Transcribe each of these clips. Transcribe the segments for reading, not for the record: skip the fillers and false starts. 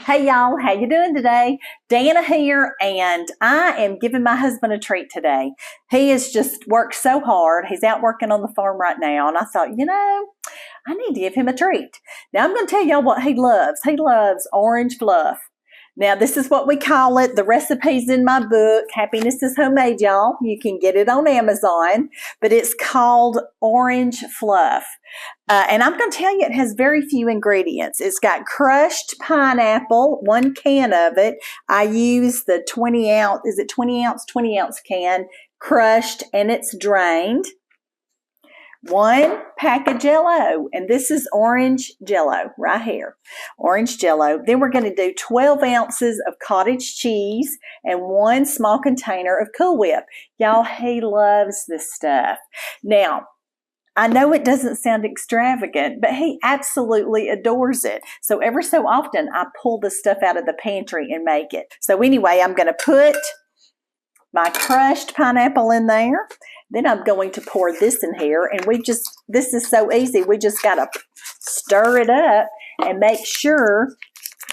Hey y'all, how you doing today? Danna here, and I am giving my husband a treat today. He has just worked so hard. He's out working on the farm right now, and I thought, I need to give him a treat. Now I'm going to tell y'all what he loves. He loves Orange Fluff. Now, this is what we call it. The recipe's in my book, Happiness is Homemade, y'all. You can get it on Amazon, but it's called Orange Fluff. And I'm going to tell you, it has very few ingredients. It's got crushed pineapple, 1 can of it. I use the 20 ounce, is it 20 ounce? 20 ounce can, crushed, and it's drained. 1 pack of Jell-O, and this is orange Jell-O right here, orange Jell-O. Then we're going to do 12 ounces of cottage cheese and 1 small container of Cool Whip. Y'all, he loves this stuff. Now, I know it doesn't sound extravagant, but he absolutely adores it. So ever so often, I pull the stuff out of the pantry and make it. So anyway, I'm going to put my crushed pineapple in there. Then I'm going to pour this in here, and this is so easy. We just got to stir it up and make sure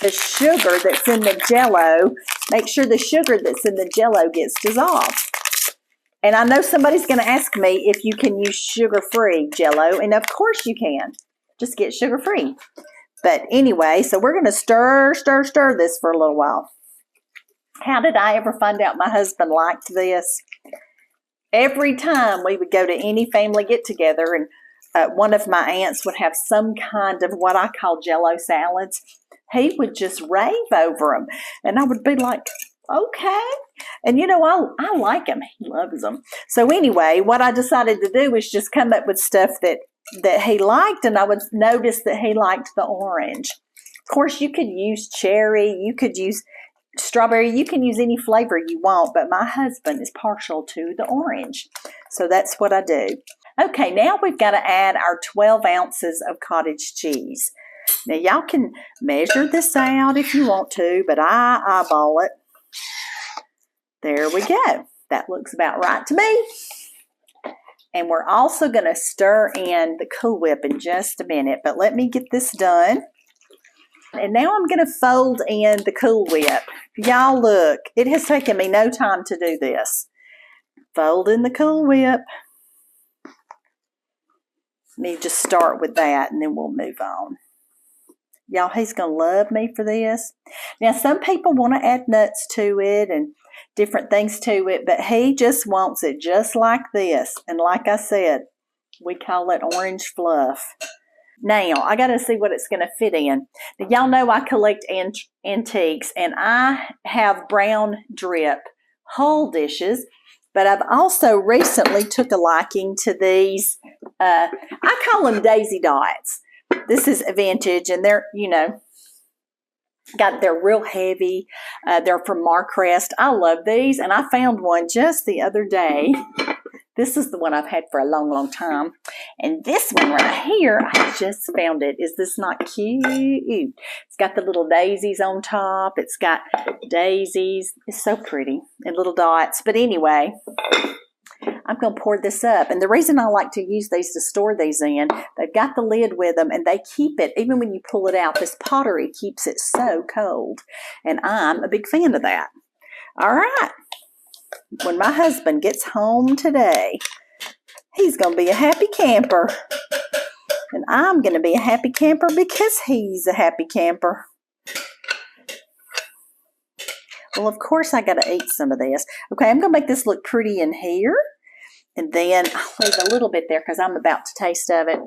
the sugar that's in the Jell-O, gets dissolved. And I know somebody's going to ask me if you can use sugar-free Jell-O, and of course you can. Just get sugar-free. But anyway, so we're going to stir this for a little while. How did I ever find out my husband liked this? Every time we would go to any family get-together, and one of my aunts would have some kind of what I call Jell-O salads, he would just rave over them. And I would be like, okay. And I like him. He loves them. So anyway, what I decided to do was just come up with stuff that he liked, and I would notice that he liked the orange. Of course, you could use cherry, you could use strawberry, you can use any flavor you want, but my husband is partial to the orange. So that's what I do. Okay, now we've got to add our 12 ounces of cottage cheese. Now, y'all can measure this out if you want to, but I eyeball it. There we go. That looks about right to me. And we're also going to stir in the Cool Whip in just a minute, but let me get this done. And now I'm going to fold in the Cool Whip. Y'all look, it has taken me no time to do this. Fold in the Cool Whip. Let me just start with that, and then we'll move on. Y'all, he's going to love me for this. Now, some people want to add nuts to it and different things to it, but he just wants it just like this. And like I said, we call it Orange Fluff. Now, I got to see what it's going to fit in. Now, y'all know I collect antiques, and I have brown drip hull dishes, but I've also recently took a liking to these, I call them Daisy Dots. This is vintage, and they're real heavy. They're from Marcrest. I love these, and I found one just the other day. This is the one I've had for a long, long time. And this one right here, I just found it. Is this not cute? It's got the little daisies on top. It's got daisies. It's so pretty. And little dots. But anyway, I'm going to pour this up. And the reason I like to use these to store these in, they've got the lid with them, and they keep it, even when you pull it out, this pottery keeps it so cold. And I'm a big fan of that. All right. When my husband gets home today, he's going to be a happy camper. And I'm going to be a happy camper because he's a happy camper. Well, of course, I got to eat some of this. Okay, I'm going to make this look pretty in here. And then I'll leave a little bit there because I'm about to taste of it.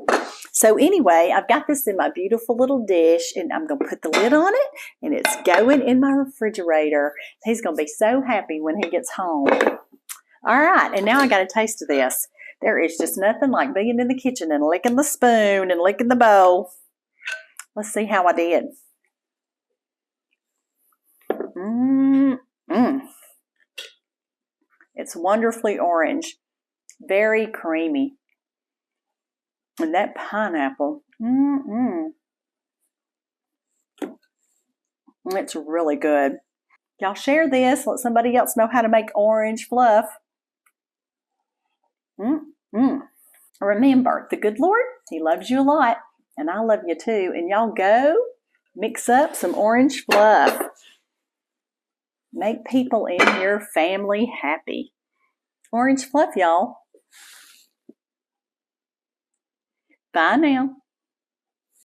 So anyway, I've got this in my beautiful little dish, and I'm going to put the lid on it, and it's going in my refrigerator. He's going to be so happy when he gets home. All right, and now I got a taste of this. There is just nothing like being in the kitchen and licking the spoon and licking the bowl. Let's see how I did. It's wonderfully orange. Very creamy. And that pineapple, it's really good. Y'all share this. Let somebody else know how to make Orange Fluff. Remember, the good Lord, He loves you a lot, and I love you too. And y'all go Mix up some Orange Fluff. Make people in your family happy. Orange Fluff, y'all. Bye now.